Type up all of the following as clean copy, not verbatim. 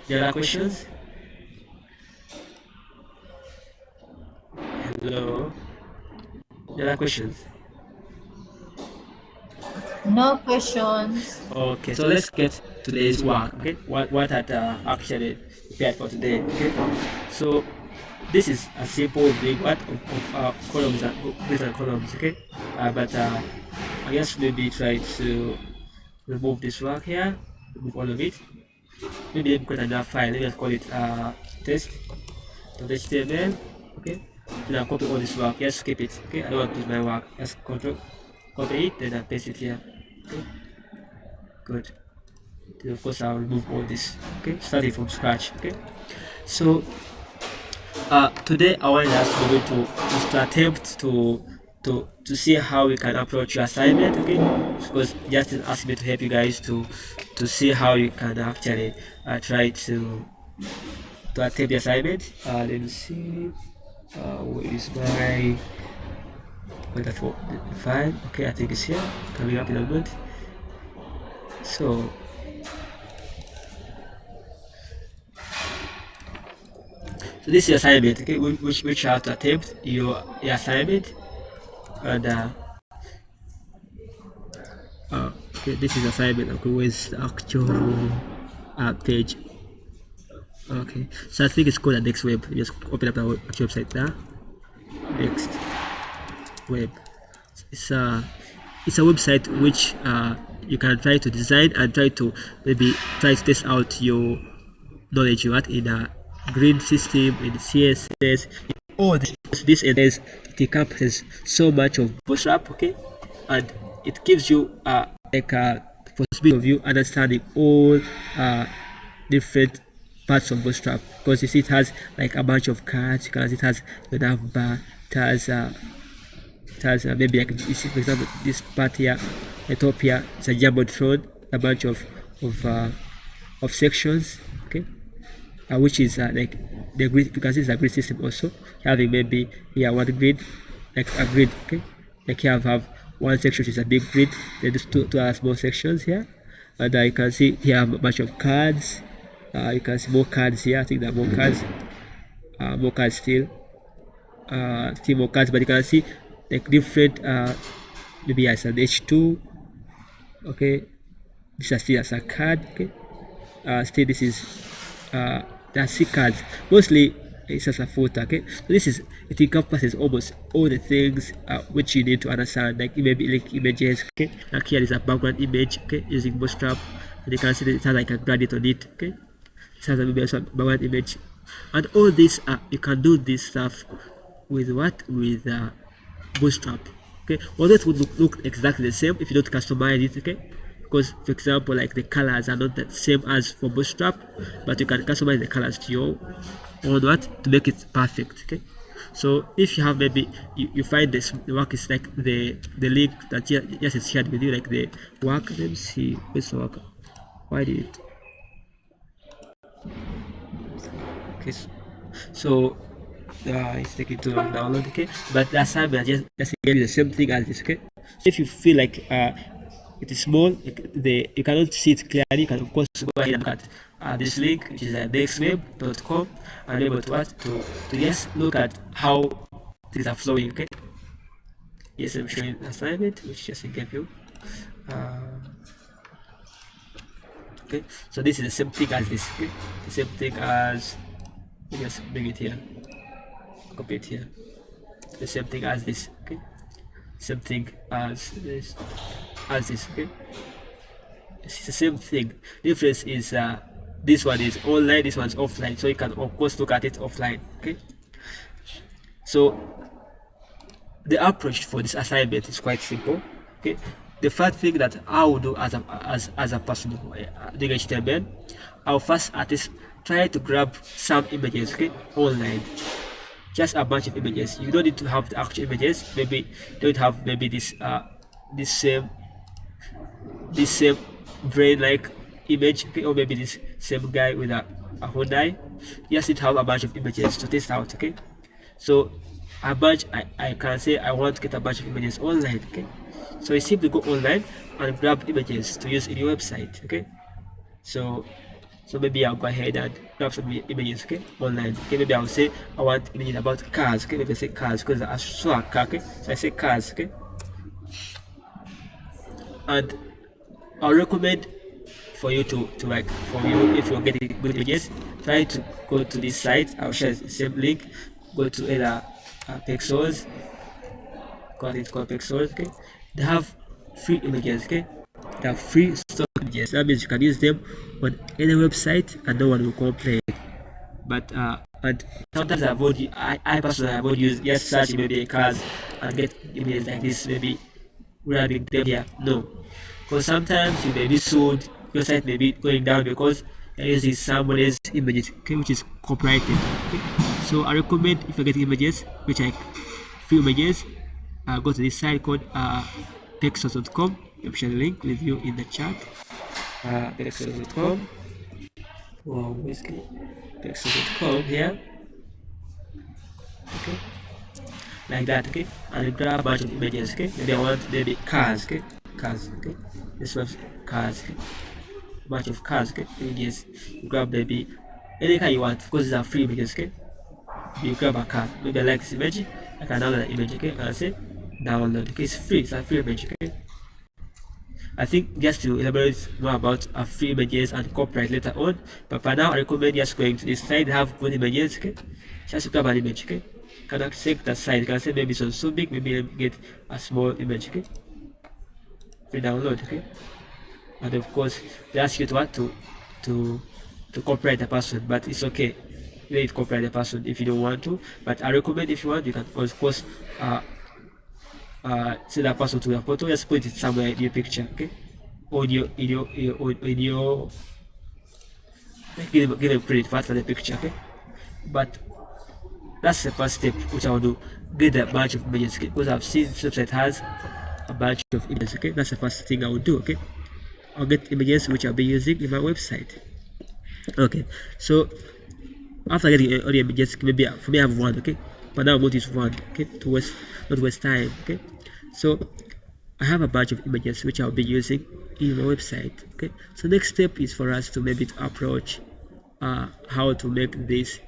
There are questions? Hello? There are questions? No questions. Okay, so let's get today's work. Okay, what had actually prepared for today. Okay, so this is a simple big what of columns and different columns. Okay, but I guess maybe try to remove this work here, remove all of it. Maybe create another file. Let's call it test.html. Okay, then I'll copy all this work. Just keep it. Okay, I don't want to use my work. Just control copy it, then I paste it here. Okay, good. Then of course I'll remove all this. Okay, starting from scratch. Okay, so today I want us to, to attempt to see how we can approach your assignment. Okay, because Justin asked me to help you guys to see how you can actually try to attempt the assignment. Let me see. Where is my wonderful file? Okay, I think it's here. Coming up in a moment. So this is your assignment. Okay, which you have to attempt your assignment, and okay, this is assignment. Okay, where's the actual page? Okay, so I think it's called the next web. Just open up the actual website now. Next web. It's a website which you can try to design and try to maybe try to test out your knowledge you in a grid system, in CSS, all this and there's it encompasses so much of Bootstrap. Okay, and it gives you like a possibility of you understanding all different parts of Bootstrap, because you see it has like a bunch of cards. You can see it has the nav bar, it has maybe like you see, for example, this part here, the top here, it's a jumbotron, a bunch of of sections. Okay, which is like the grid. You can see it's a grid system also, having maybe here one grid, like a grid. Okay, like here I have one section which is a big grid, then there's two other small sections here, and you can see here I have a bunch of cards. You can see more cards here. I think there are more cards still, still more cards, but you can see like different maybe as an H2. Okay, this is still as a card. Okay, still this is there are C cards, mostly it's as a footer. Okay, so this is, it encompasses almost all the things which you need to understand, like maybe like images. Okay, like here is a background image. Okay, using Bootstrap, and you can see that it has like a gradient on it. Okay, it has a maybe also background image, and all this you can do this stuff with what, with Bootstrap. Okay, although it would look exactly the same if you don't customize it. Okay, because for example, like the colors are not the same as for Bootstrap, but you can customize the colors to your own what, to make it perfect. Okay, so if you have maybe you find this the work is like the link that just is shared with you, like the work. Let me see, where's the work? Why did it? Okay, so it's taking too long download. Okay, but the assignment just again the same thing as this. Okay, if you feel like it is small, you cannot see it clearly, you can of course go ahead and look at this link, which is nextweb.com, and be able to what, to just look at how things are flowing. Okay, yes, I'm showing the assignment which just gave you. Okay, so this is the same thing as this. Okay, the same thing as, just bring it here, copy it here, the same thing as this. Okay, same thing as this, okay, it's the same thing. Difference is this one is online, this one's offline, so you can of course look at it offline. Okay, so the approach for this assignment is quite simple. Okay, the first thing that I will do as a person doing HTML, I'll first at least try to grab some images. Okay, online, just a bunch of images. You don't need to have the actual images. Maybe don't have maybe this same brain like image. Okay, or maybe this same guy with a Hyundai. You just need to have a bunch of images to test out. Okay, so a bunch, I can say I want to get a bunch of images online. Okay, so you simply go online and grab images to use in your website. Okay, so So maybe I'll go ahead and grab some images, okay, online. Okay, maybe I'll say I want images about cars. Okay, maybe I say cars because I saw a car. Okay, so I say cars. Okay, and I'll recommend for you to like, for you, if you're getting good images, try to go to this site. I'll share the same link. Go to either Pixels, it's called Pixels. Okay, they have free images. Okay, they have free stock images. That means you can use them on any website and no one will complain. But and sometimes I personally avoid use just search maybe cars and get images like this, maybe grabbing them here. No, because sometimes you may be sold, your site may be going down because you're using somebody's images, okay, which is copyrighted. Okay, so I recommend, if you're getting images which are free images, go to this site called pexels.com. I'll share the link with you in the chat. Pexels.com. Wow, basically pexels.com here. Okay, like that. Okay, and you grab a bunch of images. Okay, maybe I want maybe cars. Okay, cars. Okay, this was cars. Okay, bunch of cars. Okay, images. You grab maybe any car you want because these are free images. Okay, you grab a car. Maybe I like this image. I can download the image. Okay, and I say download. Okay, it's free. It's a free image. Okay, I think just to elaborate more about free images and copyright later on, but for now I recommend just going to this site. They have good images. Okay, just grab an image. Okay, can accept the size. You can say maybe it's so big, maybe get a small image. Okay, free download. Okay, and of course they ask you to what to copyright the person, but it's okay. You need to copyright the person if you don't want to, but I recommend if you want, you can of course send that person to your photo. Just put it somewhere in your picture. Okay, or in your give them credit for the picture. Okay, but that's the first step which I will do. Get a bunch of images. Okay, because I've seen this website has a bunch of images. Okay, that's the first thing I will do. Okay, I'll get images which I'll be using in my website. Okay, so after getting all the images, maybe for me I have one. Okay, but now I'm going to use one. Okay, to not waste time. Okay, so I have a bunch of images which I'll be using in my website. Okay, so next step is for us to maybe to approach how to make this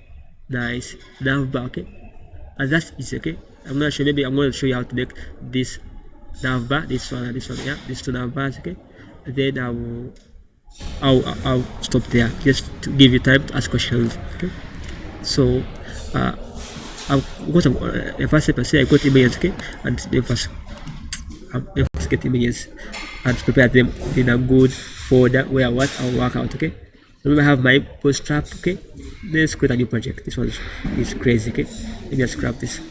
nice navbar. Okay, and that's easy. Okay, I'm not sure, maybe I'm going to show you how to make this navbar, this one and this one. Yeah, these two navbars. Okay, and then I'll stop there just to give you time to ask questions. Okay, so I've got a first step. I say I got images. Okay, and the first get images and prepare them in a good folder where what I'll work out. Okay, remember I have my Bootstrap. Okay, let's create a new project. This one is crazy. Okay, let me just grab this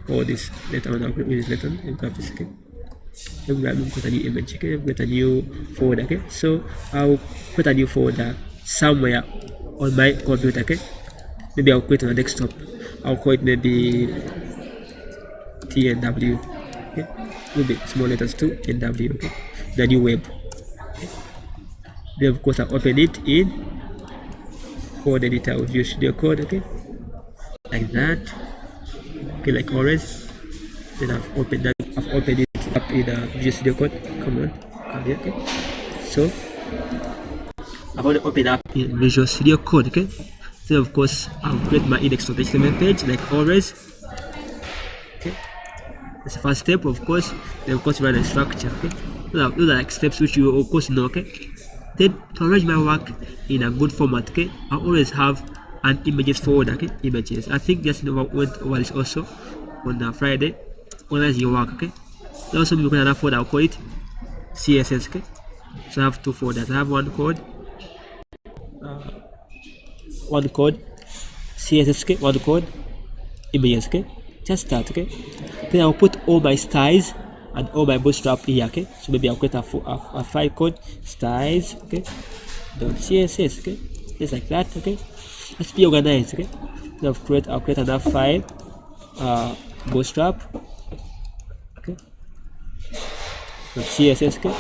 or this later on. I'll grab this later on and grab this. Okay, let me create a new image. Okay, create a new folder. Okay, so I'll create a new folder somewhere on my computer. Okay, maybe I'll create on a desktop. I'll call it maybe TNW. Okay, maybe small letters too, NW. Okay, the new web. Okay. Then of course I open it in code editor with your studio code. Okay, like that. Okay, like always. Then I've opened it up in Visual Studio Code. Come here. Okay, so I've already opened up in Visual Studio Code. Okay, so of course I'll create my index.html page like always. Okay, that's the first step. Of course, then of course run a structure. Okay, those are like steps which you of course know. Okay, then to arrange my work in a good format. Okay, I always have an images folder. Okay, images. I think just went over this also on Friday. Organize your work. Okay, then also we create another folder. I'll call it CSS. Okay, so I have two folders. I have one code CSS. Okay, one code images. Okay, just start. Okay, then I'll put all my styles and all my Bootstrap here. Okay, so maybe I'll create a file called styles. Okay, .css. Okay, just like that. Okay, let's be organized. Okay, then I'll create another file Bootstrap. Okay, CSS. Okay,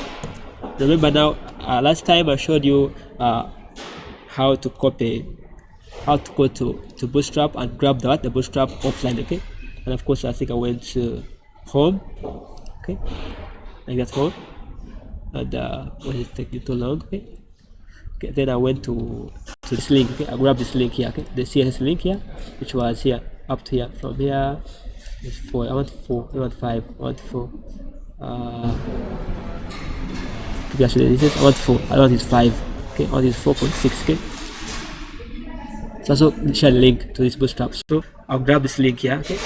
remember now last time I showed you how to go to Bootstrap and grab the Bootstrap offline. Okay, and of course I think I went to home. Okay, like that home, and was it taking too long? Okay, Okay, then I went to this link. Okay, I grabbed this link here. Okay, the CSS link here, which was here up to here. From here, it's 4. I want 4. I want 5. I want 4. Actually, this is I want 4. I want is 5. Okay, I want is 4.6. Okay. So also share the link to this Bootstrap. So I'll grab this link here. Okay,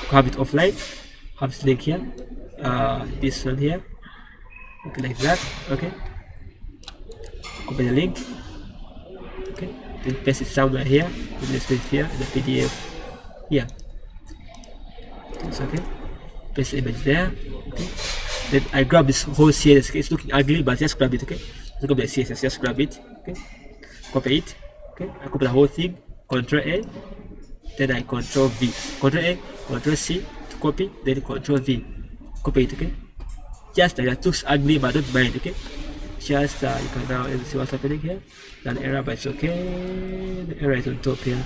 have it offline. Have this link here. This one here. Okay, like that. Okay. Copy the link. Okay, then paste it somewhere here. Let's paste it here in the PDF. Yeah. It's okay. Paste the image there. Okay. Then I grab this whole CSS. Okay, it's looking ugly, but just grab it. Okay. Just grab the CSS. Just grab it. Okay. Copy it. Okay. I copy the whole thing. Control A. Then I Control V. Control A. Control C to copy. Then Control V. Copy it. Okay. Just like that. Looks ugly, but don't mind. Okay. Just you can now see what's happening here. An error, but it's okay. The error is on top here.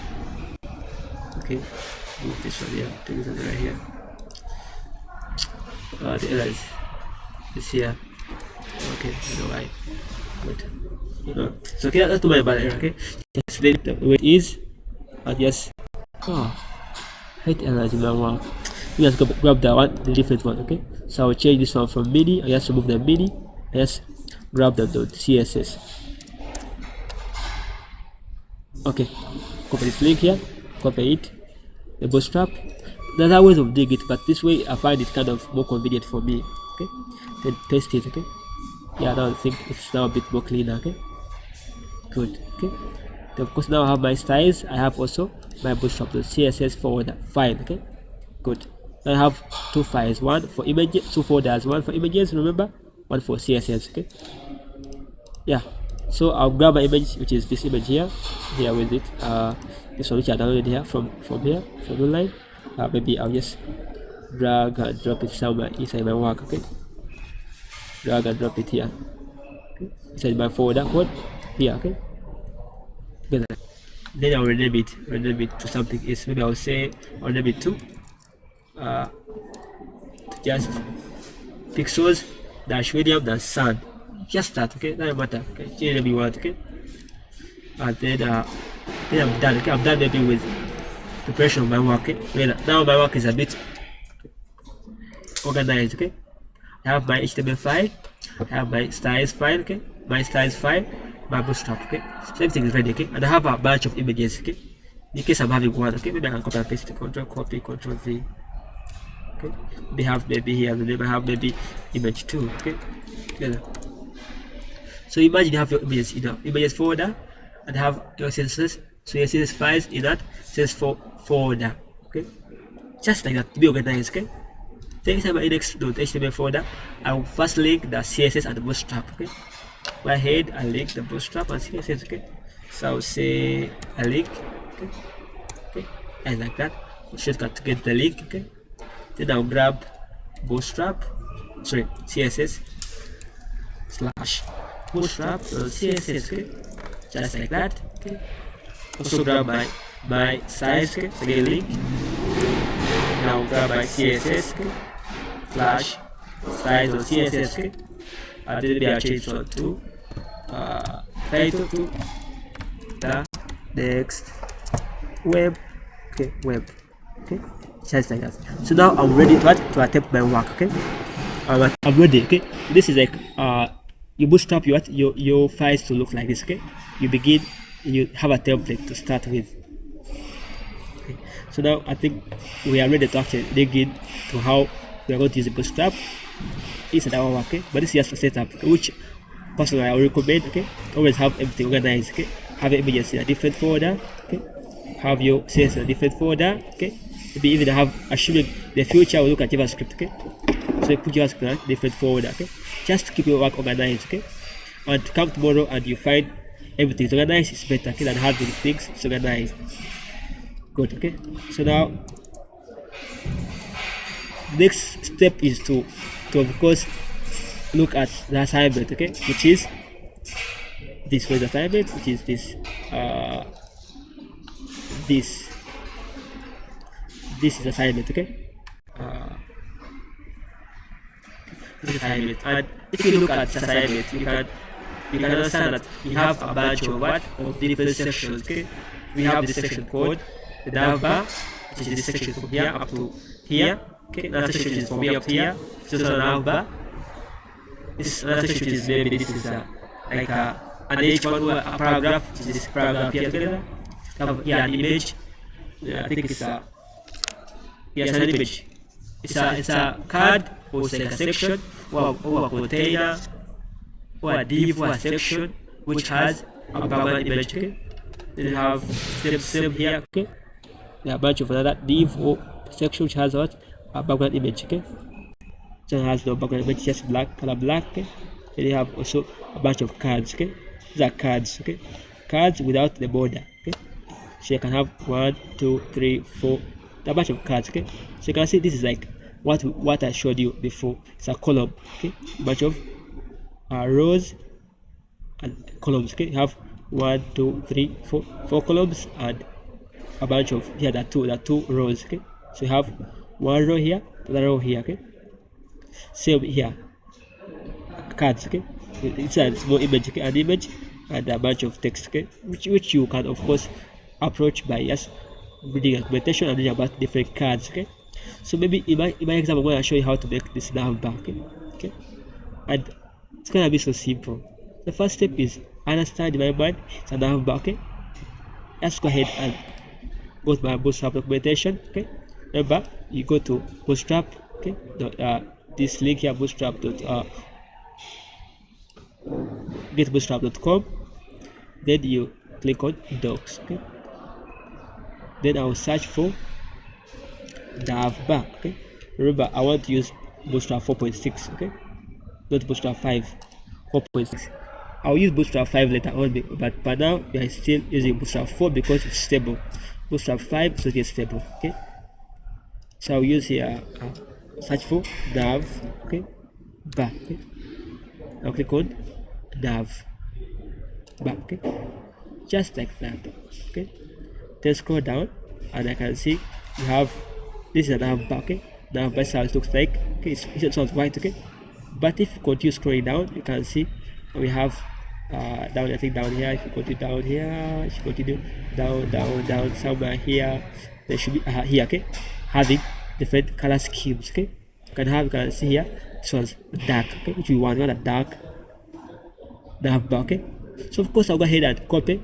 Okay, move this one here. Take this one right here. The error is here. Okay, I know why. But so okay, that's too much about error. Okay, just let it where it is, and just hate errors in my work. You just grab the one, the different one. Okay, so I'll change this one from mini. I just remove the mini. I just grab the CSS. Okay, copy this link here, copy it, the Bootstrap. There's other ways of doing it, but this way I find it kind of more convenient for me. Okay, then paste it. Okay, yeah, now I think it's now a bit more cleaner. Okay, good. Okay, then of course now I have my styles. I have also my Bootstrap, the CSS folder file. Okay, good. Now I have 2 files, one for images, 2 folders, one for images. Remember, one for CSS. Okay, yeah. So I'll grab my image, which is this image here with it. This one which I downloaded here from online. Maybe I'll just drag and drop it somewhere inside my work. Okay, drag and drop it here. Okay, inside my folder code here. Okay, good. Then I'll rename it to something else. Maybe I'll say I'll name it to just pixels dash medium dash sun. Just that. Okay, doesn't matter. Okay, change whatever you want. Okay, and then I'm done. Okay, I'm done maybe with preparation of my work. Okay, now my work is a bit organized. Okay, I have my HTML file, I have my styles file. Okay, my styles file, my Bootstrap. Okay, so everything is ready. Okay, and I have a bunch of images. Okay, in case I'm having one. Okay, maybe I can copy and paste it. Control copy, Control V. Okay, they have maybe here, and then I have maybe image 2. Okay, together. So imagine you have your images in the images folder and have your CSS. So your CSS files in that CSS folder. Okay, just like that, to be organized. Okay, then inside my index.html folder, I will first link the CSS and the Bootstrap. Okay, go ahead and link the Bootstrap and CSS. Okay, so I'll say a link. Okay, okay, and like that, shortcut to get the link. Okay, then I'll grab Bootstrap, sorry, CSS slash Bootstrap CSS. Okay, just like that. Okay, also grab my size. Okay, again link. Now grab my CSS. Okay, slash size of CSS. Okay, and then maybe I'll change one to title to the next web. Okay, web. Okay, just like that. So now I'm ready to attempt my work. Okay, I'm ready. Okay, this is like you Bootstrap your files to look like this. Okay, you begin, you have a template to start with. Okay, so now I think we are ready to actually dig in to how we are going to use the Bootstrap inside our work. Okay, but this is just a setup, which personally I will recommend. Okay, always have everything organized. Okay, have your images in a different folder. Okay, have your CSS in a different folder. Okay, maybe even have, assuming the future will look at JavaScript. Okay, so you put JavaScript in a different folder. Okay, just to keep your work organized. Okay, and come tomorrow and you find everything is organized. It's better, okay, than having things disorganized. Good. Okay, so now next step is to of course look at the assignment. Okay, which is this was the assignment, which is this this is assignment. Okay, this is assignment, and if you look at assignment, you can you can understand that we have a bunch of of different sections. Okay, we have this section called the nav bar, which is this section from here up to here. Okay, another section is from here up to here. This is a nav bar. This another section is maybe this is like an H1 or a paragraph, which is this paragraph here together. Have here an image. I think it's yes, an image. It's a card or it's like a section or a container or a div or a section which has a background image. Okay, then you have same here. Okay, there are a bunch of another div or section which has what a background image. Okay, so it has no background image, just black, color black. Okay, then you have also a bunch of cards. Okay, these are cards. Okay, cards without the border. Okay, so you can have 1, 2, 3, 4, a bunch of cards. Okay, so you can see this is like what I showed you before. It's a column. Okay, a bunch of rows and columns. Okay, you have 1, 2, 3, 4 columns and a bunch of here there are two rows. Okay, so you have one row here, another row here. Okay, same here, cards. Okay, it's a small image. Okay, an image and a bunch of text. Okay, which you can of course approach by just reading documentation and reading about different cards. Okay, so maybe in my example I'm going to show you how to make this nav bar. Okay, and it's gonna be so simple. The first step is understand in my mind it's a nav bar. Okay, let's go ahead and go to my Bootstrap documentation. Okay, remember you go to Bootstrap. Okay, this link here, getbootstrap.com. Then you click on docs. Okay, then I will search for nav bar. Okay, remember I want to use Bootstrap 4.6. okay, not Bootstrap 5. 4.6. I'll use Bootstrap 5 later on, but for now we are still using Bootstrap 4 because it's stable. Bootstrap 5 is not yet stable. Okay, so I'll use here search for nav. Okay, bar. Okay, I'll click on nav bar. Okay, just like that. Okay, then scroll down and I can see you have this is a nav bar. Okay, nav bar how it looks like. Okay, it sounds white. Okay, but if you continue scrolling down, you can see we have down, I think down here. If you continue down here, if you continue down somewhere here, there should be here. Okay, having different color schemes. Okay, you can see here this one's dark. Okay, if you want a dark nav bar. Okay, so of course I'll go ahead and copy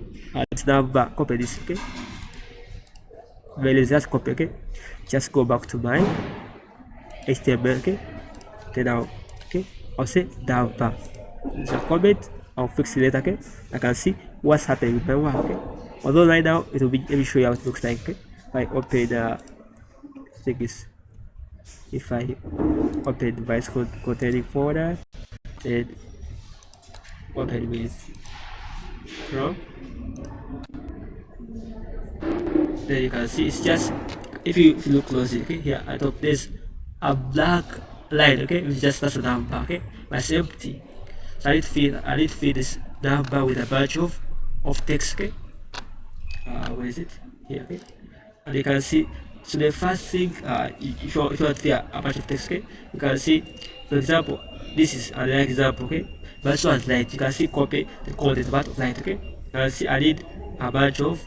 this nav bar. Copy this. Okay, well, just copy. Okay, just go back to my HTML. Okay, then I'll say nav bar. It's a comment. I'll fix it later. Okay, I can see what's happening with my work. Okay, although right now it will be, let me show you how it looks like. Okay, if I open I think it's, if I open device code containing folder, then open with Chrome, then you can see it's just, if you look closely. Okay, here at top there's a black line. Okay, it's just that's a nav bar. Okay, but it's empty. So I need to fill this nav bar with a bunch of text. Okay, where is it? Here. Okay, and you can see. So the first thing, if you want to fill a bunch of text, okay, you can see, for example, this is another example. Okay, but this one's light. You can see copy the content about light. Okay, you can see I need a bunch of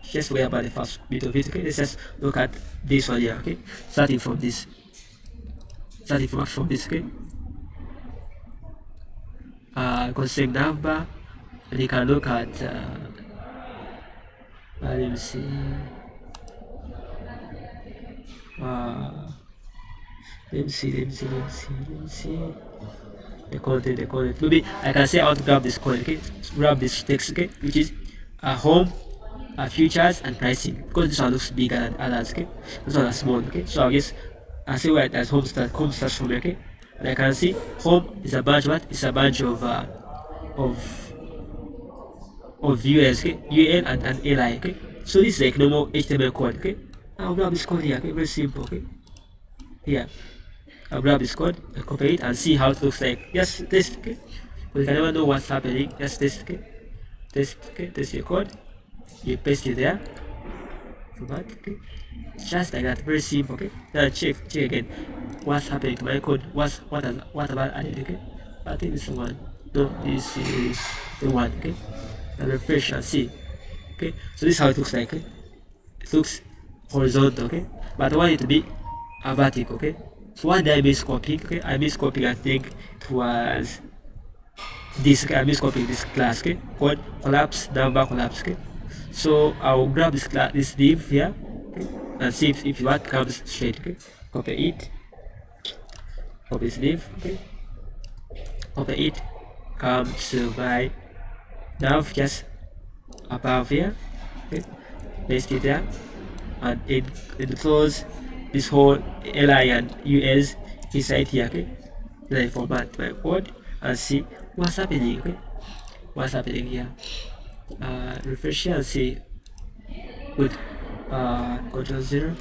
just forget about the first bit of it. Okay, let's just look at this one here. Okay, starting from this. Okay, concept number, and you can look at let me see, the content. Maybe I can say I want to grab this content. Okay, grab this text. Okay, which is home, features and pricing, because this one looks bigger than others. Okay, this one is small. Okay, so I see where it has home starts from. Okay, and I can see home is a bunch. What is a bunch of ULs. Okay, UL and li. Okay, so this is like normal HTML code. Okay, I'll grab this code here. Okay, very simple. Okay, here I'll grab this code and copy it and see how it looks like. Just test. Okay, because you can never know what's happening. Just test. Okay, test your code. You paste it there. Format. Okay, just like that, very simple. Okay, now check again what's happening to my code. What about added? Okay, I think this one No, this is the one. Okay, and refresh and see. Okay, so this is how it looks like. Okay? It looks horizontal. Okay, but I want it to be a vertical. Okay, so what did I miss copying? Okay, I miss copying. I think it was this. Okay, I miss copying this class. Okay, called collapse number collapse. Okay, so I'll grab this class, this div here, okay, and see if what comes straight. Okay, copy it. Copy this div. Okay, copy it. Come to my nav just above here. Okay, paste it there, and it close this whole li and us inside here. Okay, then I format my code and see what's happening. Okay, what's happening here. Refresh here and see. Good. Control 0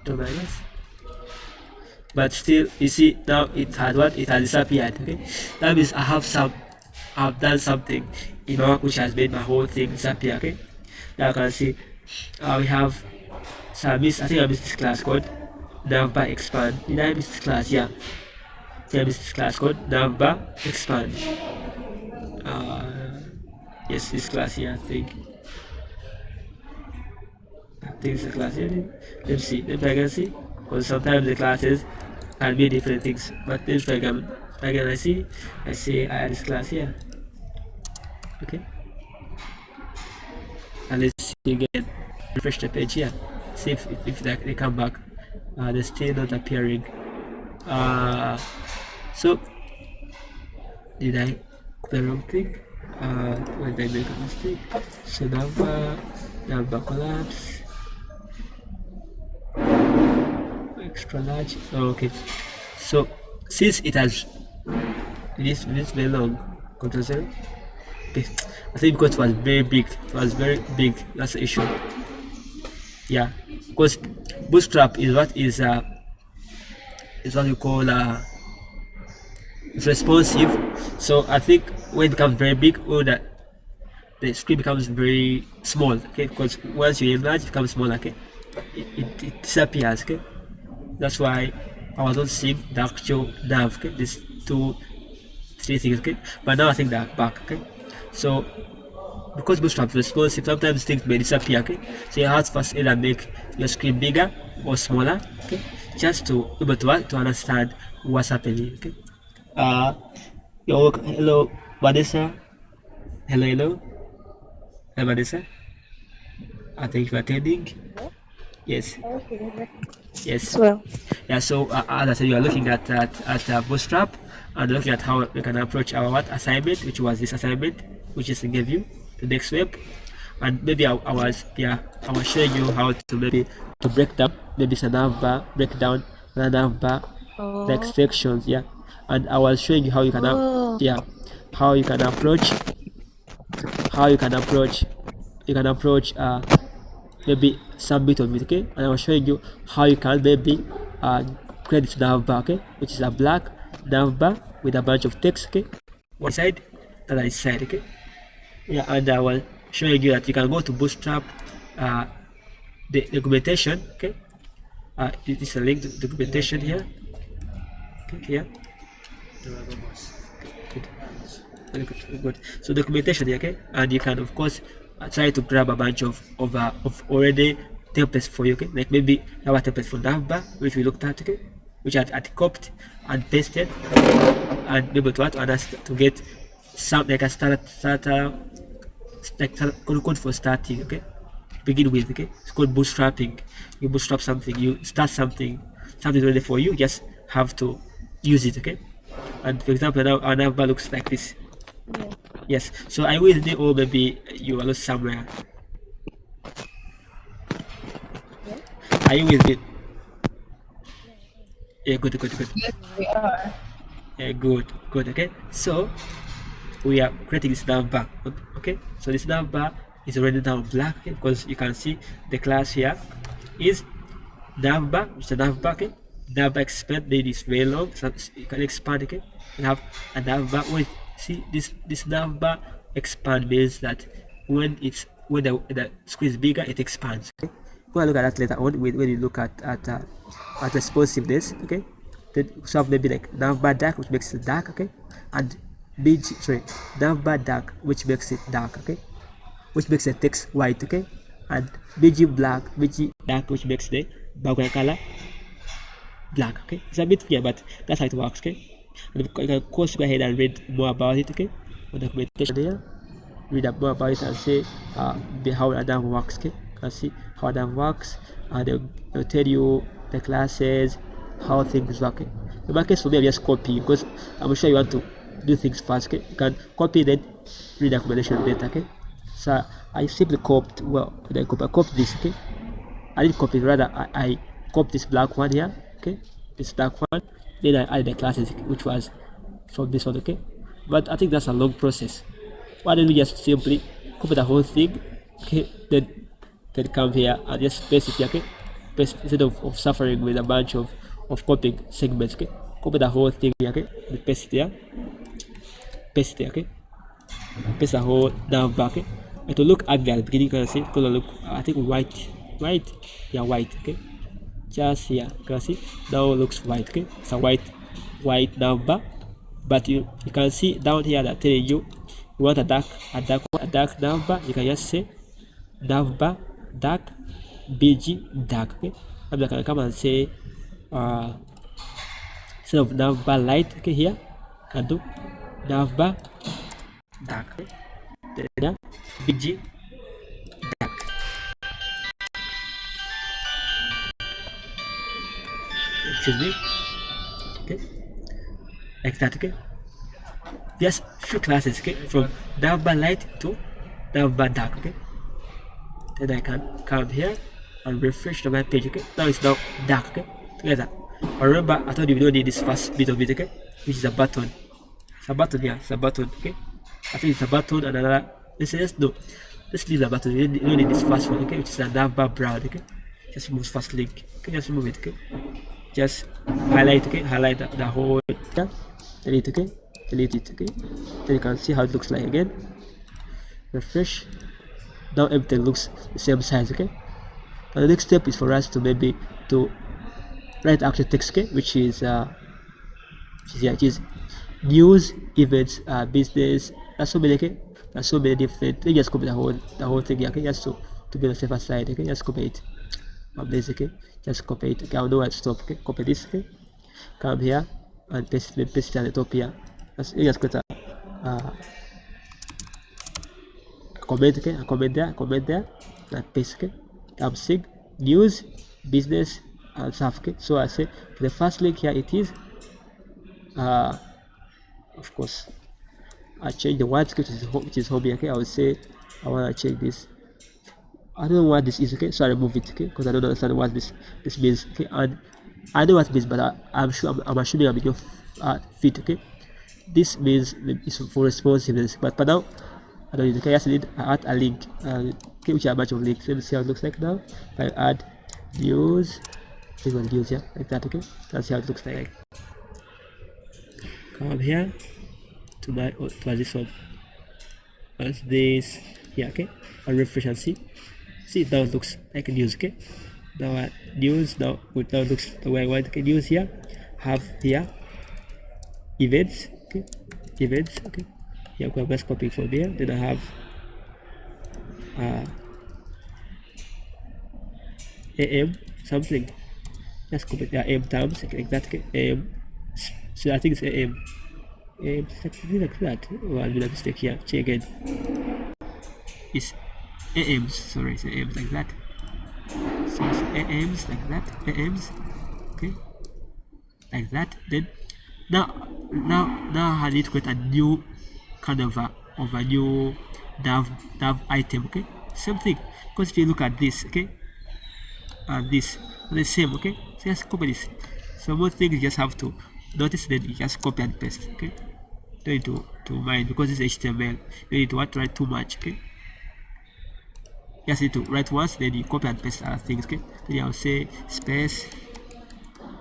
to minus. But still, you see now it had what? It has disappeared. Okay, that means I've done something in my work which has made my whole thing disappear. Okay, now you can see we have. So I think I missed this class code navbar expand. Did I miss this class? Yeah. I missed this class code navbar expand. Yes, this class here. I think it's a class here. Let's see. Let me can see. Because sometimes the classes can be different things. But this again I see I add this class here. Okay. And let's see again. Refresh the page here. See if they come back. They're still not appearing. So did I put the wrong thing? When did I make a mistake? So number collapse. Extra large. Oh, okay. So since it has this very long, Control 0. Okay. I think because it was very big. It was very big. That's the issue. Yeah, because Bootstrap is what you call it's responsive. So I think when it becomes very big, or that the screen becomes very small. Okay, because once you enlarge, it becomes smaller. Okay, it disappears. Okay, that's why I was not seeing the actual nav. Okay, these 2, 3 things. Okay, but now I think they're back. Okay, so because Bootstrap is responsive, sometimes things may disappear. Okay, so you have to first either make your screen bigger or smaller. Okay, just to be able to understand what's happening. Okay. Hello, Vanessa. Hello, Vanessa. Thank you for attending. Yes. Okay. Yes. Well. Yeah. So as I said, you are looking at Bootstrap and looking at how we can approach our assignment, which was this assignment, which is to give you the next web, and maybe I was showing you how to maybe to break down maybe it's a navbar, break down the navbar like sections. Yeah, and I was showing you how you can how you can approach maybe some bit of it. Okay, and I was showing you how you can maybe create this navbar, okay, which is a black navbar with a bunch of text. Okay, one side, the other side. Okay. Yeah, and I was showing you that you can go to Bootstrap, the documentation. Okay, this is a link to documentation here. Okay, here. Good. So documentation here. Okay, and you can of course try to grab a bunch of already templates for you. Okay, like maybe our template for navbar, which we looked at. Okay, which I had copied and pasted, and be able to understand to get some like a starter. Like code for starting. Okay, begin with. Okay, it's called bootstrapping. You bootstrap something, you start something ready for you, just have to use it. Okay, and for example now our navbar looks like this. Yes, so I will need, or maybe you are lost somewhere. Are you with me? Yeah, good. Yes, we are. Yeah, good. Okay, so we are creating this navbar. Okay, so this navbar is already now black. Okay, because you can see the class here is navbar, which is a navbar. Okay, navbar expand, then is very long, so you can expand. Okay, you have a navbar. Wait, see this navbar expand means that when the screen is bigger, it expands. Okay, go and look at that later on when you look at responsiveness. Okay, then so have maybe like navbar dark, which makes it dark. Okay, and nav bar dark, which makes it dark, okay, which makes the text white, okay, and bg dark, which makes the background color black, okay. It's a bit clear, but that's how it works, okay. And you can of course go ahead and read more about it, okay, on the documentation there. Read up more about it and see how Adam works, okay. You can see how Adam works, and they'll tell you the classes, how things work, okay. In my case, for me, I'm just copying because I'm sure you want to do things fast, okay. You can copy, then read the documentation later, okay. So I simply copied, I copied this, okay. I didn't copy, rather I copied this black one here, okay, this dark one, then I added the classes, which was from this one, okay. But I think that's a long process. Why don't we just simply copy the whole thing, okay, then come here and just paste it here, okay, paste instead of suffering with a bunch of copying segments, okay. Copy the whole thing here, okay, then paste it here, okay, paste the whole down back, okay. It will look ugly at the beginning, you can see, because it will look, I think white, yeah, white, okay, just here, you can see, now it looks white, okay, it's a white number, but you can see down here that telling you want a dark number, you can just say number dark bg dark, okay. And I can come and say instead of number light, okay, here can do number dark, okay. Then bg dark, excuse me, okay, like that, okay. Just few classes, okay, from number light to number dark, okay. Then I can come here and refresh the web page, okay. Now it's now dark, okay, together. Remember, I told you we don't need this first bit of it, okay, which is a button. It's a button here, it's a button, okay. I think it's a button and another. Let's leave the button. We don't need this first one, okay, which is a number brown, okay. Just remove first link, okay, just remove it, okay. Just highlight, okay, highlight the whole, yeah. Delete, okay, delete it, okay. Then you can see how it looks like again. Refresh. Now everything looks the same size, okay. And the next step is for us to maybe to write actual text, okay, which is news, events, business. There's so many, okay. There's so many different. You just copy the whole thing, okay, just to be on the safer side, okay. Just copy it from this, okay. Just copy it, okay. I know where to stop, okay. Copy this, okay. Come here and paste it at the top here. You just put a comment, okay, a comment there, and paste, okay. Sig news, business, and stuff, okay. So I say for the first link here it is of course I change the word script, which is hobby, okay. I will say I want to change this. I don't know what this is, okay, so I remove it, okay, because I don't understand what this means, okay. And I know what it means, but I'm assuming I'm in your feet, okay. This means it's for responsiveness, but for now I don't need, okay. I just need to add a link, okay, which are a bunch of links. Let me see how it looks like now. If I add news, this one news, yeah, like that, okay. That's how it looks like. Come here to this one, as this, yeah, okay, and refresh and see now it looks like news, okay. Now news now looks the way I want, okay. News here, have here events, okay, okay. Yeah, I'm just copying from here. Then I have AM something. Just copy the AM terms, okay, like that, okay. AM, so I think it's AM. AM like that. Oh, I made a mistake here. Check again. It's AMs. Sorry, it's AMs like that. So it's AMs like that. AMs, okay, like that. Then now I need to create a new kind of a new div item, okay. Same thing, because if you look at this, okay, and this the same, okay. So just copy this. So more things you just have to notice, then you just copy and paste, okay. Don't need to mind, because this is HTML. You need to write too much, okay. Just need to write once, then you copy and paste other things, okay. Then I'll say space,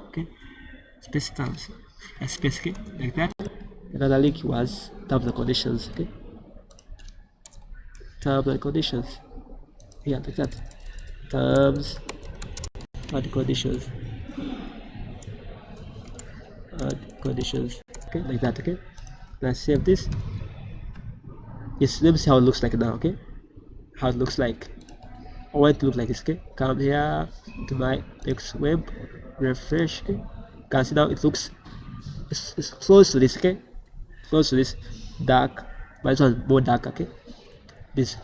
okay, space terms, and space, okay, like that. Another link was terms and conditions, okay. Terms and conditions, yeah, like that. Terms and conditions, okay, like that, okay. Let's save this. Yes, let me see how it looks like now. Okay, how it looks like. I want it to look like this. Okay, come here to my text web, refresh. Okay, can see now it looks it's close to this. Okay, close to this dark, but this one more dark. Okay, this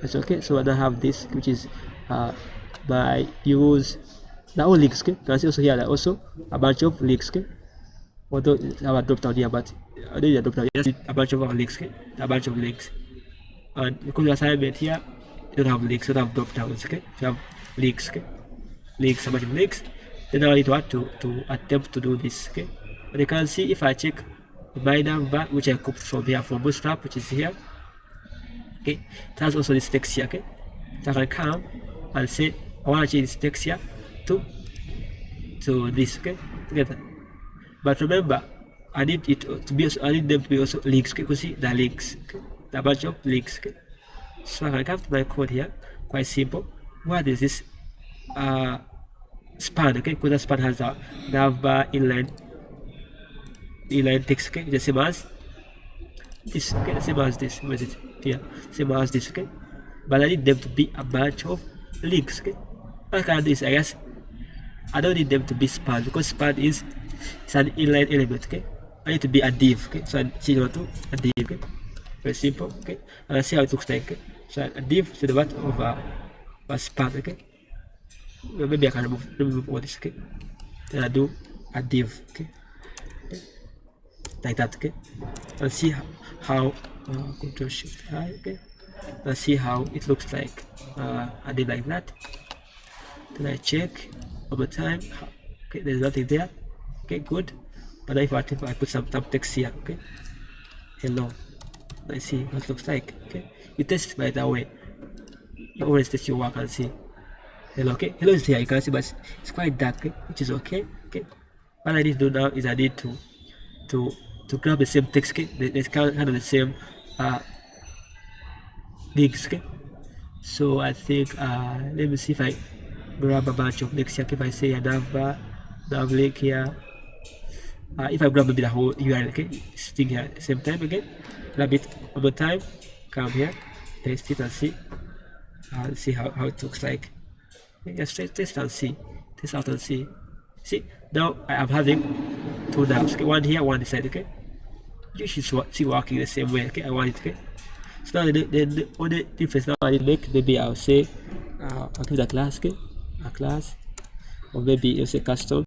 it's okay. So I now have this, which is my use the all links. Okay, you can see also here that also a bunch of links. Okay, although it's our drop down here, but I don't need a drop down. Just a bunch of our links. Okay, a bunch of links. And because the assignment here, you don't have links, you don't have drop downs. Okay, you have links. Okay, links, a bunch of links. Then I need what to attempt to do this. Okay, and you can see if I check my number, which I copied from here from Bootstrap, which is here. Okay, it has also this text here. Okay, so I can come and say I want to change this text here to this. Okay, together. But remember, I need it to be also, I need them to be also links. Okay, you can see the links. Okay, the bunch of links. Okay, so I can come to my code here. Quite simple. What is this? Span. Okay, because the span has a nav inline text. Okay, the same as this. Okay, the same as this. Where is it? Here, same as this. Okay, but I need them to be a bunch of links. Okay, I can do this. I guess I don't need them to be span because span is it's an inline element. Okay, I need to be a div. Okay, so I change it to a div. Okay, very simple. Okay, and I see how it looks like. Okay, so a div to the bottom of a span. Okay, well, maybe I can remove all this. Okay, then I do a div. Okay, like that. Okay, and see how Control Shift I. Okay, and see how it looks like. I did like that. Then I check over time. Okay, there's nothing there. Okay, good. But if I put some text here, okay, hello, let's see what it looks like. Okay, you test it by that way. You always test your work and see. Hello, okay, hello is here. You can see, but it's quite dark, okay, which is okay. Okay, what I need to do now is I need to grab the same text. Okay, it's kind of the same links. Okay, so I think let me see if I grab a bunch of links here. Okay, if I say a nav link here. If I grab maybe the whole URL, okay, sitting here at the same time again, grab it one more time, come here, paste it and see how it looks like. Okay, just test and see, test out and see. See, now I am having two navs, okay, one here, one this side, okay. You should see working the same way, okay. I want it, okay. So now the only difference now I need to make, maybe I'll say, I'll give it a class, okay, a class, or maybe you'll say custom.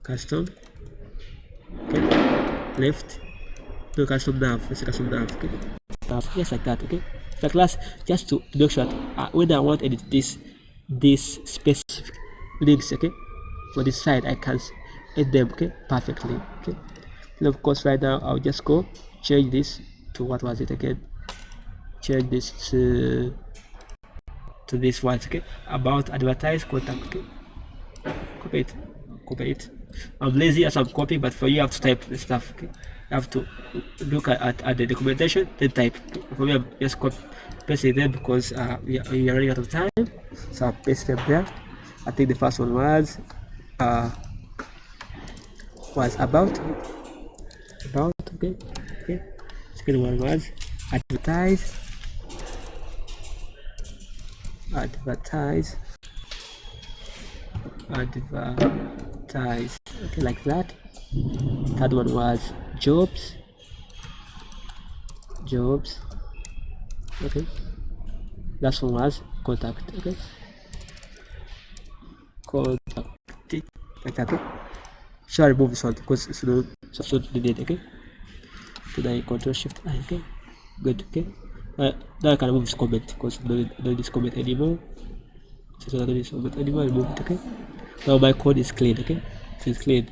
Custom, okay, left, no custom nav, it's a custom nav, okay, just like that, okay. The class just to make sure that when I want to edit this specific links, okay, for this side I can edit them, okay, perfectly, okay. And of course right now I'll just go change this to what was it again, change this to this one, okay, about advertise contact, okay, copy it. I'm lazy as I'm copying, but for you have to type the stuff. Okay, you have to look at the documentation, then type. For me, I'm just pasting them because we are running out of time. So I'll paste them there. I think the first one was about. Okay. Second one was advertise. Okay, like that. Third one was jobs. Okay, last one was contact. Okay, like that. Okay, so I remove this one because it's not needed. Okay, then I Control Shift I. Okay, good. Okay, now I can remove this comment because I don't need this comment anymore. So I don't need this comment anymore. I remove it. Okay, now my code is clean. Okay, it's clean.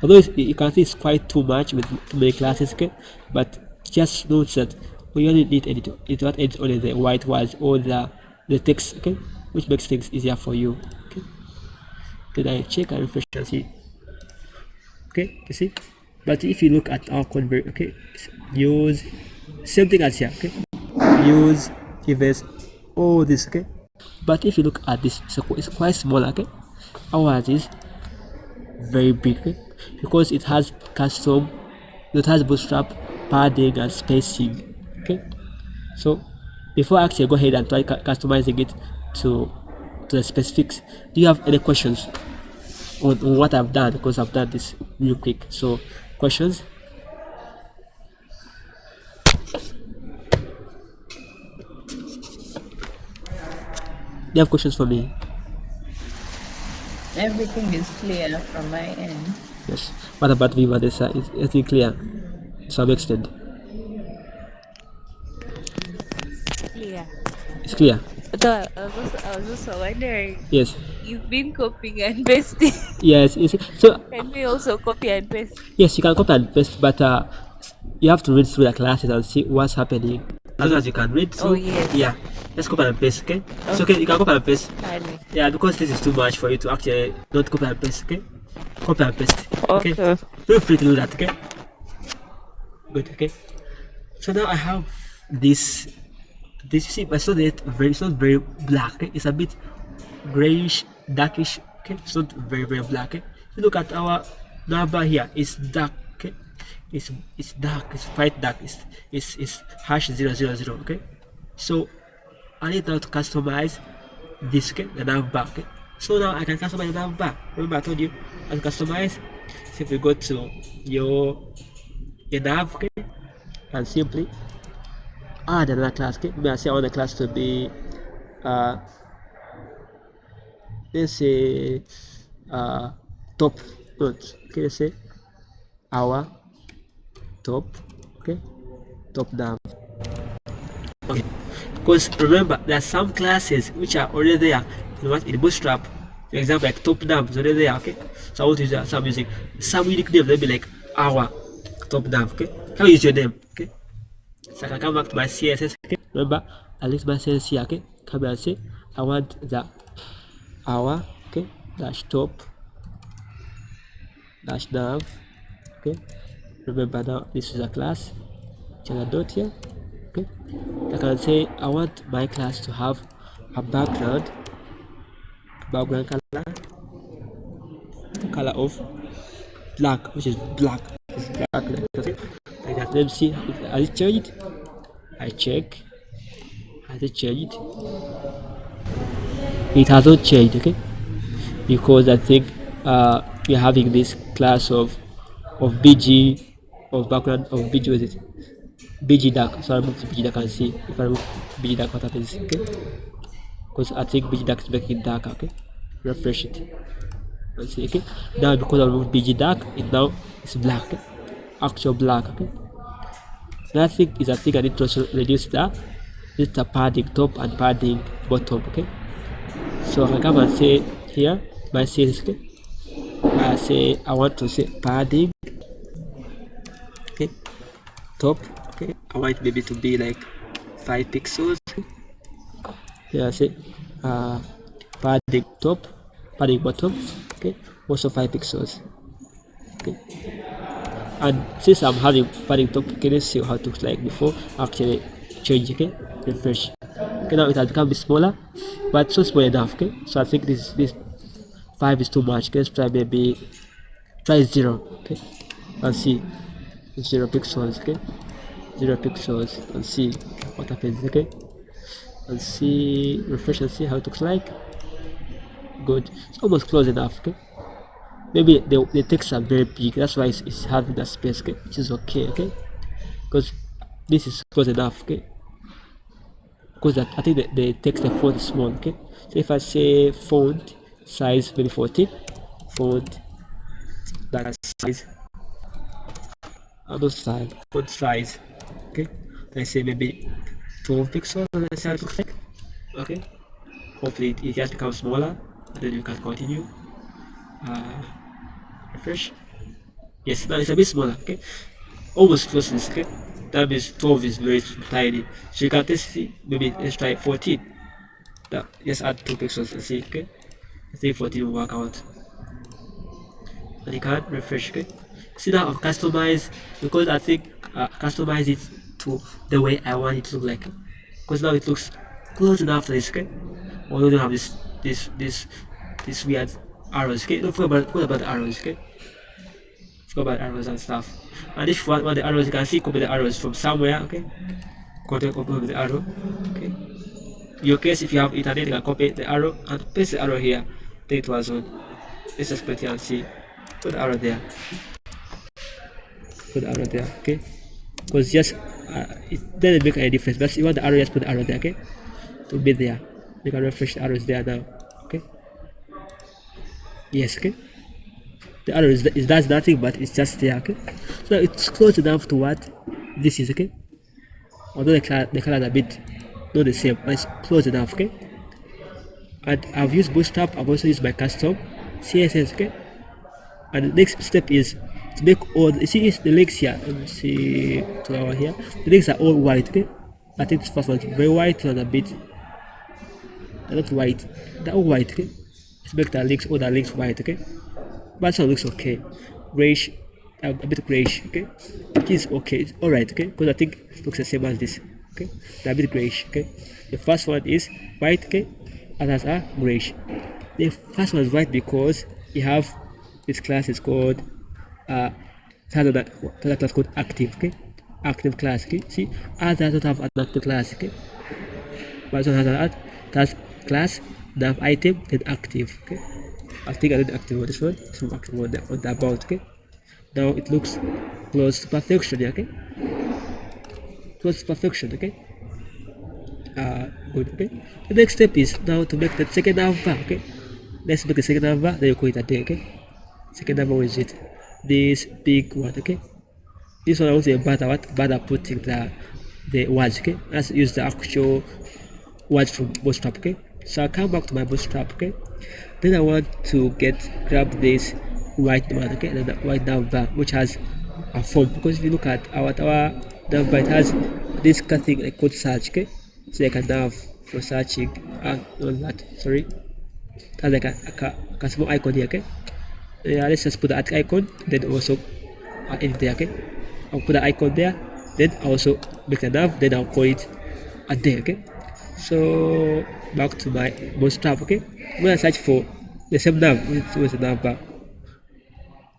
Although you can see it's quite too much with too many classes, okay, but just note that we only need it not edit only the white words or the text, okay, which makes things easier for you. Okay, then I check and refresh and see. Okay, you see, but if you look at our convert, okay, use same thing as here, okay, use events, all this, okay, but if you look at this, so it's quite small, okay, ours is very big, okay. because it has Bootstrap padding and spacing. Okay, so before I actually go ahead and try customizing it to the specifics, do you have any questions on what I've done? Because I've done this real quick. So questions? Do you have questions for me? Everything is clear from my end. Yes. What about Viva? Is everything clear to some extent? Yeah. It's clear. So I was also wondering, Yes. you've been copying and pasting. Yes. So Can we also copy and paste? yes, you can copy and paste, but you have to read through the classes and see what's happening. As long as you can read through, Oh, yes. yeah, let's copy and paste, okay? So okay, you can copy and paste. Finally. Yeah, because this is too much for you to actually not copy and paste, okay? Copy and paste, okay? Okay. Feel free to do that, okay? Good, okay? So now I have this. You see, it's not very black, okay? It's a bit grayish, darkish, okay? It's not very black, okay? If you look at our number here, it's dark, okay? It's dark, it's quite dark, it's #000, okay? So I need now to customize this, okay? The nav bar, okay? So now I can customize the nav bar. Remember I told you I can customize. So if we go to your nav, okay? And simply add another class, okay? Maybe I say I want the class to be let's say top notes, okay? Let's say our top, okay? Top down, okay? Because remember there are some classes which are already there in Bootstrap. For example, like top down is already there, okay? So I want to use some music, some unique name. Maybe like our top down, okay? Can I use your name, okay? So I can come back to my CSS, okay? Remember I list my CSS here, okay? Come here and say I want the our, okay, dash top dash nav, okay? Remember now this is a class, change a dot here, okay? I can say I want my class to have a background color of black, which is black. It's black, like that. Let me see if has it changed. I check. Has it changed? It has not changed, okay? Because I think we're having this class of BG of background of BG. What is it? BG dark. So I remove BG dark and see if I remove BG dark what happens, okay? Because I think BG dark is making it darker, okay? Refresh it and see, okay? Now because I removed BG dark, it now is black, okay? Actual black, okay? Another thing is I think I need to also reduce the padding top and padding bottom, okay? So I can come and say here my CSS, okay? I say I want to say padding, okay, top, okay? I want maybe to be like 5 pixels. Here I say padding top, padding bottom, okay, also 5 pixels, okay? And since I'm having padding top, okay, let's see how it looks like before actually change, okay? Refresh. Okay, now it has become a bit smaller, but so small enough, okay? So I think this 5 is too much. Okay, let's try maybe try 0, okay? And see 0 pixels, okay? 0 pixels and see what happens, okay? And see, refresh and see how it looks like. Good, it's almost close enough, okay? Maybe the text are very big, that's why it's having that space, okay? Which is okay, okay? Because this is close enough, okay? Because I think the text, the font is small, okay? So if I say font size maybe 14, font that size, font size, okay? Let's say maybe 12 pixels, let's say how it looks like, okay? Hopefully it just becomes smaller, and then you can continue. Refresh. Yes, now it's a bit smaller, okay? Almost close to this, okay? That means 12 is very tiny. So you can test it, maybe let's try 14. Now, just add 2 pixels and see, okay? I think 14 will work out. And you can refresh, okay? See now I've customized, because I think customize it to the way I want it to look like. Because now it looks close enough to this, okay? Although we don't have this weird arrows, okay? Don't forget about the arrows, okay? go by arrows and stuff. And if you want the arrows, you can see copy the arrows from somewhere, okay? Copy the arrow, okay? In your case, if you have internet, you can copy the arrow and paste the arrow here. Then it was on. Let's just put it and see. Put the arrow there. Put the arrow there, okay? Because just it doesn't make any difference. But if you want the arrow, just put the arrow there, okay? To be there. You can refresh the arrows there now, okay? Yes, okay? The arrow is does nothing, but it's just there, okay? So it's close enough to what this is, okay? Although the colors are a bit not the same, but it's close enough, okay? And I've used Bootstrap. I've also used my custom CSS, okay? And the next step is to make all you see the links here. Let me see to our here. The links are all white, okay? I think this first one is very white and a bit not white. They're all white, okay? Let's make the links all the links white, okay? But this one looks okay. Grayish, a bit grayish, okay? It is okay, it's alright, okay? Because I think it looks the same as this, okay? They're a bit grayish, okay? The first one is white, okay? Others are grayish. The first one is white because you have this class is called another class called active, okay? Active class, okay? See, others don't have an active class, okay? But this one has an class, nav item, then active, okay? I think I did active on this one, some active on the about, okay? Now it looks close to perfection, yeah, okay? Close to perfection, okay? Good, okay? The next step is now to make the second nav bar, okay? Let's make the second nav bar, then you call it a day, okay? Second nav bar is it? This big one, okay? This one I want to bother putting the words, okay? Let's use the actual words from Bootstrap, okay? So I'll come back to my Bootstrap, okay? Then I want to grab this white one, okay? And the white nav bar, which has a form, because if you look at our nav bar, it has this thing like called search, okay? So like a nav for searching, not that, sorry. It has like a small icon here, okay? Yeah, let's just put the icon, then also edit there, okay? I'll put the icon there, then I'll also make the nav, then I'll call it a day, okay? So back to my Bootstrap, okay? I'm gonna search for the same nav with the nav bar.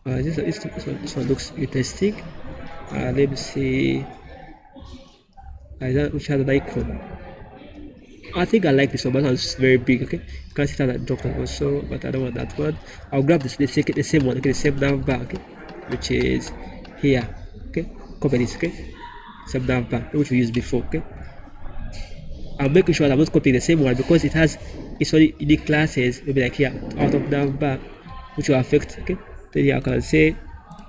This one looks interesting. Let me see. Which has an icon. I think I like this one, but it's very big, okay? You can see that drop down also, but I don't want that one. I'll grab the same one, okay? The same nav bar, okay? Which is here, okay? Copy this, okay? Same nav bar, which we used before, okay? I'm making sure I'm not copying the same one because it has its own unique classes, maybe like here, out of nav bar, which will affect, okay? Then here I can say,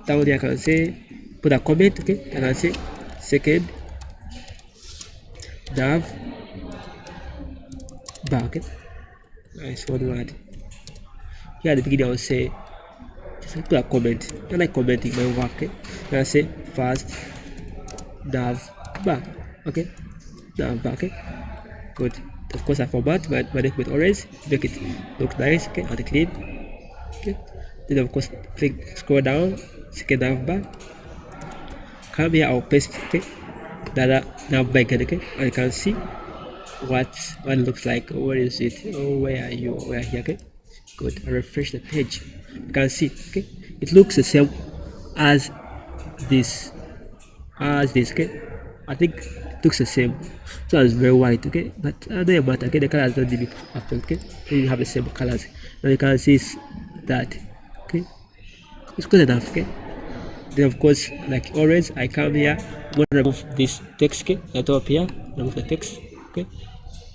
down here I can say, put a comment, okay? And I say, second nav bar, okay? Nice one word. Here at the beginning I will say, just put a comment. I like commenting my work, okay? And I say, first nav bar, okay? Nav bar, okay? Good. Of course I format my document orange, make it look nice, okay, and clean. Okay. Then of course scroll down, second nav bar. Come here, I'll paste, okay, the nav bar again, okay, and you can see what it looks like. Where is it? Oh, where are you? Where are here, okay? Good. I refresh the page. You can see, okay, it looks the same as this, okay. I think it looks the same. So it's very white, okay, but doesn't matter, okay. The colors don't be perfect, okay. Then you have the same colors. Now you can see that, okay. It's good enough, okay. Then of course, like orange, I come here. I'm gonna remove this text, okay. At the top here, remove the text, okay.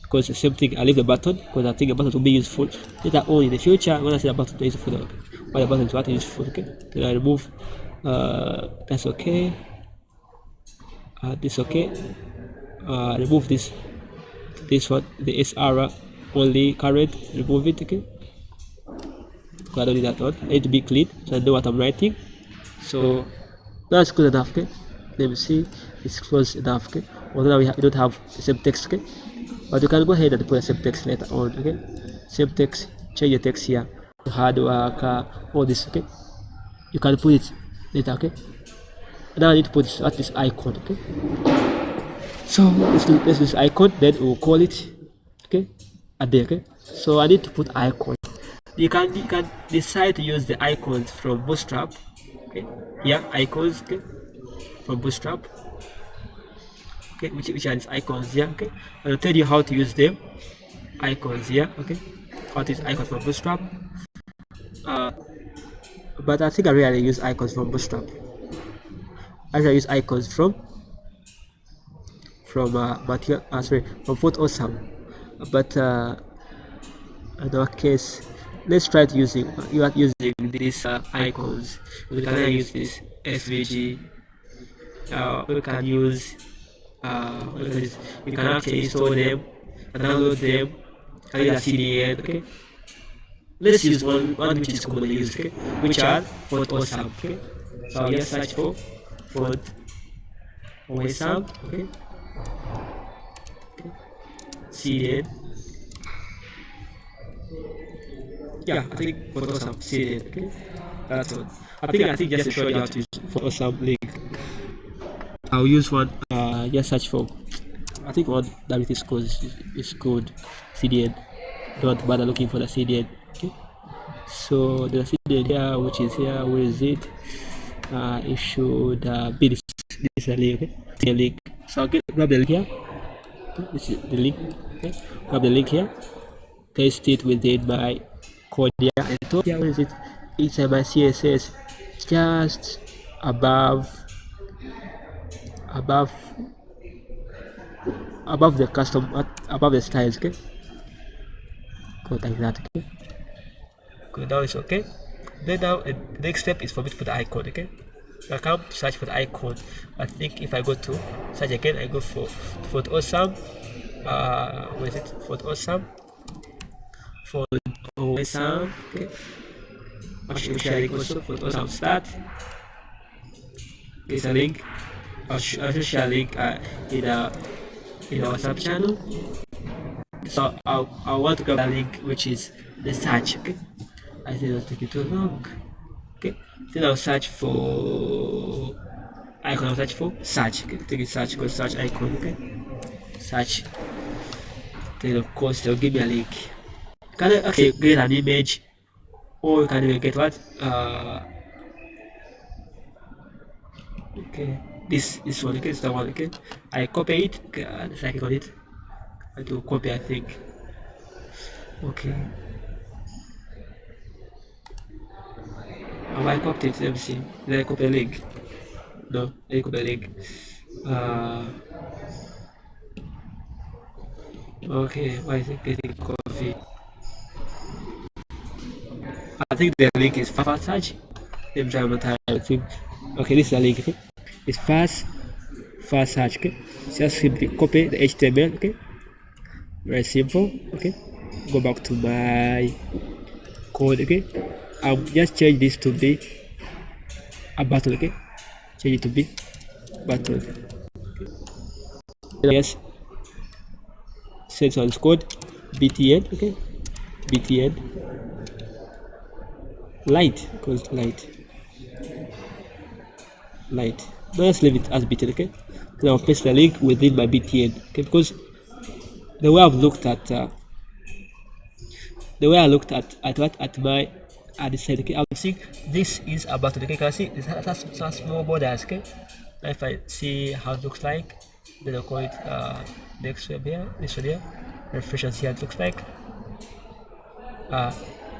Because the same thing, I leave the button because I think the button will be useful later on in the future. When I say the button is useful, okay. Why the button is what is useful, okay. Then I remove. That's okay. This okay. Remove this one, the SR only current, remove it, okay. Because I don't need that one. I need to be clean so I know what I'm writing. So that's good enough, okay. Let me see, it's close enough, okay. Although we don't have the same text, okay, but you can go ahead and put the same text later on, okay. Same text, change the text here, hard work, all this, okay. You can put it later, okay. Now I need to put this icon, okay. So let's do this icon, then we'll call it, okay, a day, okay. So I need to put icon. You can decide to use the icons from Bootstrap, Okay, yeah, icons, okay, from Bootstrap. Okay, which are these icons here, okay. I'll tell you how to use them. Icons here, okay. How to use icons from Bootstrap. But I think I really use icons from Bootstrap. I use icons material, sorry, from Photo Awesome. But in our case, let's try to using you are using these icons. We can use this SVG. We can use you can actually install them and download them. Can use a CDN. Okay, let's use one which is commonly used. Okay, which are Font Awesome. Okay, so I'll just search for Font Awesome. Okay, CDN. Yeah, I think Font Awesome CDN. Okay, that's one. I think just to show you how to use Font Awesome link. I'll use one. Just search for. I think one that it is called CDN. Don't bother looking for the CDN. Okay. So the CDN here, which is here, where is it? It should be this link. Okay. The link. So I'll grab the link here. Okay. This is the link. Okay. Grab the link here. Paste it within my code here. And top here, where is it? It's my CSS just above the custom, above the styles. Okay, go like that. Okay, good. Now it's okay. Then now the next step is for me to put the icon. Okay, I come to search for the icon. I think if I go to search again, I go for Font Awesome. Where is it? Font Awesome. Font Awesome. Okay, I'll share link also. Font Awesome start. There's a link. I'll share a link in our WhatsApp channel. So I want to grab the link which is the search. Okay, I think I'll take it too long. Okay, then I'll search for icon. I'll search for search. Okay, take it search, go search icon. Okay, search. Then of course they'll give me a link. You can actually get an image, or you can even get what? Okay, this one. Okay, it's the one. Okay, I copy it. Okay, and I click on it. I do copy, I think. Okay. Have I copied it? Let me see. Did I copy a link? No, I didn't copy a link. Okay, why is it getting coffee? I think the link is fast search. Let me try one time. I think. Okay, this is the link. Okay, it's fast search. Okay, just simply copy the HTML. Okay, very simple. Okay, go back to my code. Okay, I'll just change this to be a button. Okay, change it to be button. Okay. Yes, set on code btn. Okay, btn light, because light. No, just leave it as btn. Okay, then I'll paste the link within my btn. Okay, because the way I've looked at my this side. Okay, I'm seeing this is a button. Okay, you can see it has some small borders. Okay, now if I see how it looks like, then I'll call it next web here. This one here, refresh and see how it looks like.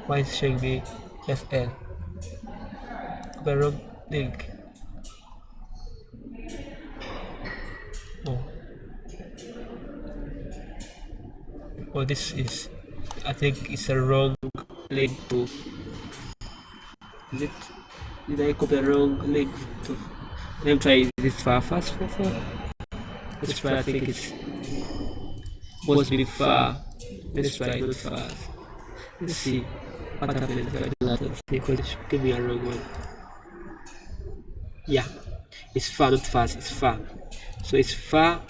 Why is it showing me FL? The wrong link. Oh, this is, I think it's a wrong link to. Is it? Did I copy the wrong link to? Let me try this far fast. Let's try. I think it's must be far. Let's try not fast. Let's see what happens if I do that. Let's see, because give me a wrong one. Yeah, it's far, not fast. It's far. So it's far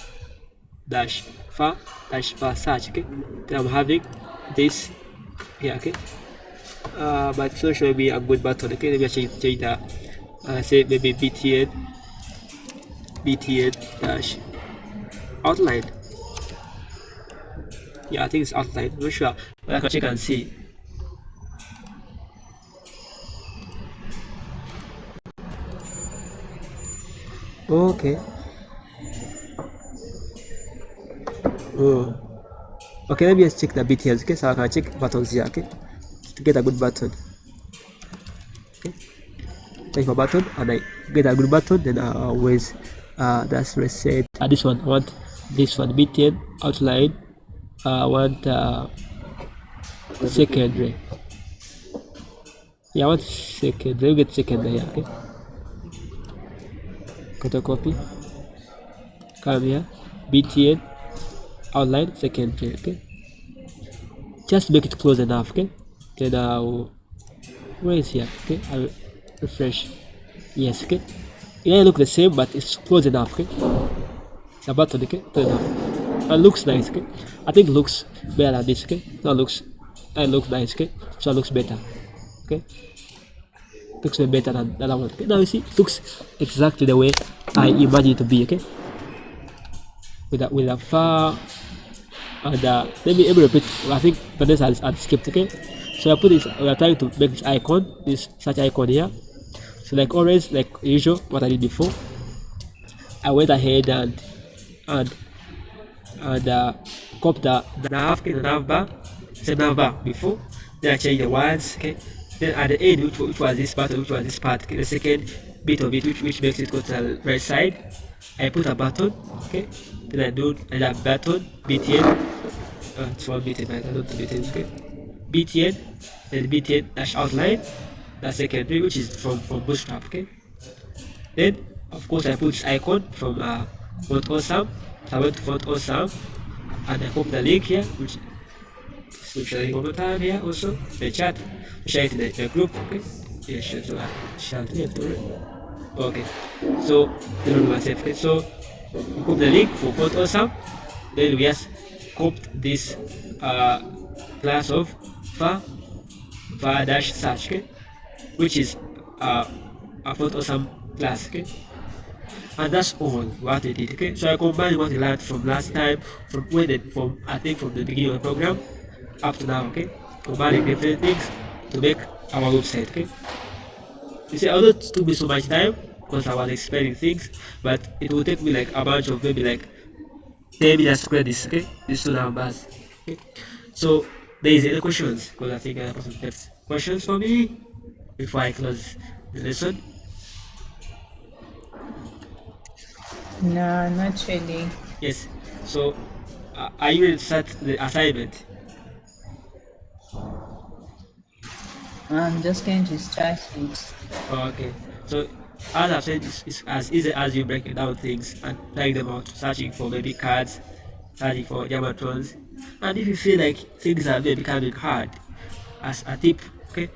dash far search. Okay, then I'm having this here. Okay, but it's not showing me a good button. Okay, let me change that. Say maybe btn dash outline. Yeah, I think it's outline. I'm not sure, but I can check and see. Okay. Oh. Okay, let me just check the bit here, okay? So I can check buttons here, okay? To get a good button. Okay. Check my button and I get a good button, then I always that's reset. This one, I want this one btn outline. I want secondary. Yeah, I want secondary. Let me get secondary here, okay? Cut a copy. Come here. btn outline secondary, okay? Just make it close enough, okay? Then I'll where is here, okay? I'll refresh. Yes, okay? It may look the same, but it's close enough, okay? It's a button, okay? Close enough. It looks nice, okay? I think it looks better than this, okay? That looks nice, okay? So it looks better, okay? Looks way better than the other one, okay? Now you see, it looks exactly the way I imagine it to be, okay? With a far and let me repeat. I think Vanessa had skipped, okay? So I put this. We are trying to make this icon, this search icon here. So like always, like usual, what I did before, I went ahead and copy the nav bar, same nav bar before. Then I changed the words, okay. Then at the end, which was this part, okay, the second bit of it, which makes it go to the right side, I put a button, okay. Then I do another button, btn, it's one btn, I don't do btn, okay. btn, then btn dash outline, the secondary, which is from Bootstrap, okay. Then of course I put this icon from font awesome. So I went to font awesome and I put the link here, which share it one more time here also the chat, share it in the group, okay. Yeah, share it okay. So then myself, okay. So we put the link for font awesome, then we just copied this class of var dash search, okay, which is a font awesome class, okay. And that's all what we did, okay. So I combined what we learned from last time, from I think from the beginning of the program up to now, okay. Combining different things to make our website, okay. You see, although it took me so much time because I was explaining things, but it will take me like a bunch of maybe like 10 minutes to create this, okay. These two numbers, okay. So there is any questions, because I think I have some questions for me before I close the lesson. No, not really. Yes. So, are you ready to start the assignment? I'm just going to start it. Okay. So, as I've said, it's as easy as you breaking down things and trying them out, searching for maybe cards, searching for Germatrons. And if you feel like things are maybe becoming hard, as a tip, okay,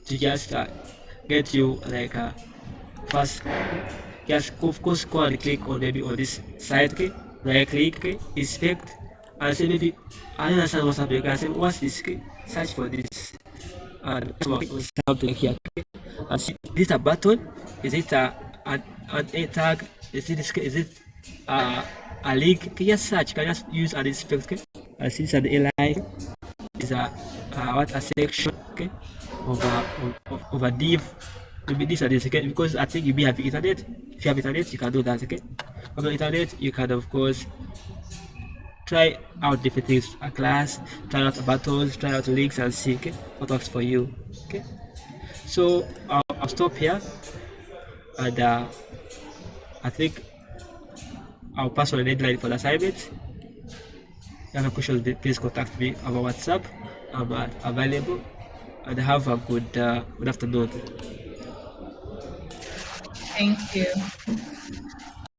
to just get you like first, just of course go and click on maybe on this site, okay, right click, okay, inspect, and say maybe I don't understand what's happening. I say what's this, okay, search for this, and something here, okay, and see, is it a button? Is it an a tag? Is it a link? Okay, just search. Can just use an inspect, okay, and see it's an align is a section, okay, of a div. Maybe this and this, okay, because I think you may have internet. If you have internet, you can do that, okay. On the internet, you can of course try out different things, a class, try out buttons, try out links, and see, okay, what works for you, okay. So I'll stop here, and I think I'll pass on the deadline for the assignment. If you have a question, please contact me over WhatsApp. I'm available, and have a good afternoon. Thank you.